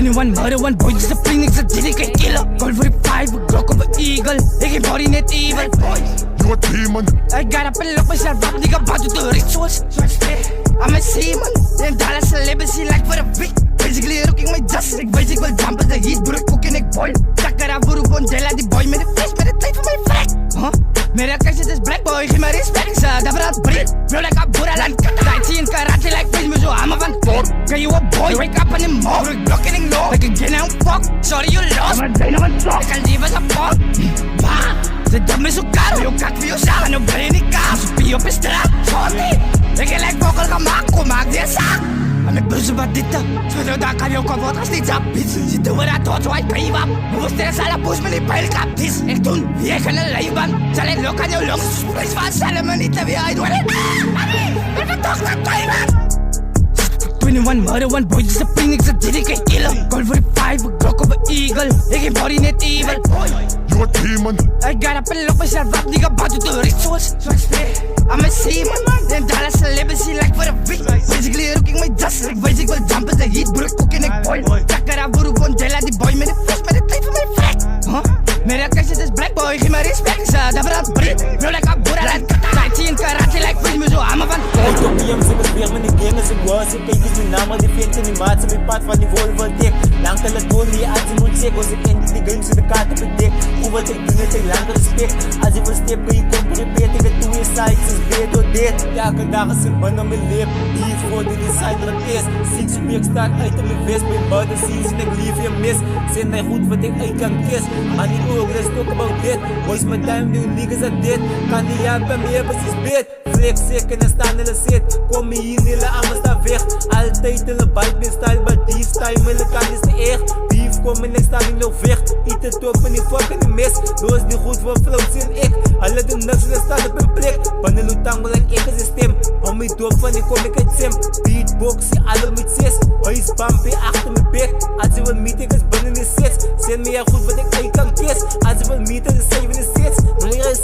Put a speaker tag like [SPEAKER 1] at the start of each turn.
[SPEAKER 1] 21 murder, one boy is a phoenix, a dedicated killer. Call for the 5, a Glock of an eagle. Ik heb body net evil.
[SPEAKER 2] You a demon.
[SPEAKER 1] I got up and lock myself up, nigga, about to do rituals. I'm a seaman, and Dallas celibacy like for a week. Basically rocking my dust, ik weet ik wil jump as the heat, bro, ik kook en ik boil. Takara buru bondela, die boy met de fles, met de tijd van mijn vrek. Mere kastje is black boy, geef me respect, sa, dat braad breed. Bro, like a boera land, tight in karate like face me zo, hammer van kort. Can you a boy, wake up in the morning, bro, ik blok en ik know. Like again, I'm fuck, sorry you lost. I'm a day, I'm a talk. Ik kan liever zijn fuck. Ze doet me zo caro, yo kak voor jou zagen, no ben je niet kaas. Zo pie op een straat, sorry. Ik heb like vocal gemaakt, kom maak die zaak. En ik bruise wat dit, zo daar kan je ook al wat als niet zap. Ze doen we dat tot zo uit pijp op. We moesten eens alle poes met die pijlkap. Dis, ik doen, wie ik aan de lijfband. Zal ik lok aan jou longs, sprees van zullen me niet te weer uit worden. Ik ben toch naar pijp. 21 murder, one boy is a phoenix, a dedicated killer. Call for the 5, a Glock of an eagle. Ik heb body net evil.
[SPEAKER 2] You a demon.
[SPEAKER 1] I got up and lock myself up, nigga, about to do rituals. I'm a seaman, and Dallas celibacy like for a week. Basically rocking my dust, ik weet ik wil jump as the heat, bro, ik kook en ik boil. Takara buru bondela, die boy met de fles, met de tijd van mijn vrek. Mere kastje is black boy, geef me respect, sa, dat braad breed. Bro, like a boera land, tight in karate like face me zo, hammer van
[SPEAKER 3] kort. Ik op PM, ze bespeer me niet dingen, ze was, ik kijk eens mijn naam, maar die vindt in die maat, ze mijn pad van die Volvo dik. Lang telefoon, die aan zijn mond check, als ik in die games in de kaart op het dik. Hoe wat ik doe, het is lang respect. Als je wil step, kan je komt repeat, ik het doe in sites, is beter door dit. Elke dag is een man aan mijn lip, die is voor de designer het is. Ziek spreek staat uit in mijn vest, bij buiten zien ze ik lief je mis. Zijn mij goed wat ik uit kan kis, maar niet ook, let's talk about dit. Boys met duim, nieuw niggas aan dit. Kan die hebben meer precies bid. Flex zeker en staan in de zit. Kom me hier, nille aan sta weg. Altijd in een bike, ben style, maar die style, mijn kan is de echt. Beef kom en ik sta niet nog weg. Eet het op en die fucking die mis. Doe is niet goed voor flows en ik. Alle doen niks en staan op een plek. Wanneer lutang wil ik is een stem. Om me doop van die kom ik uit sim. Beatboxie, alle met 6. Huis bumpy achter mijn bek. Als je wil meeten is binnen de 6. Zend me ja goed wat ik uit kan kiss. Als je wil meeten is 7 en 6. Wanneer is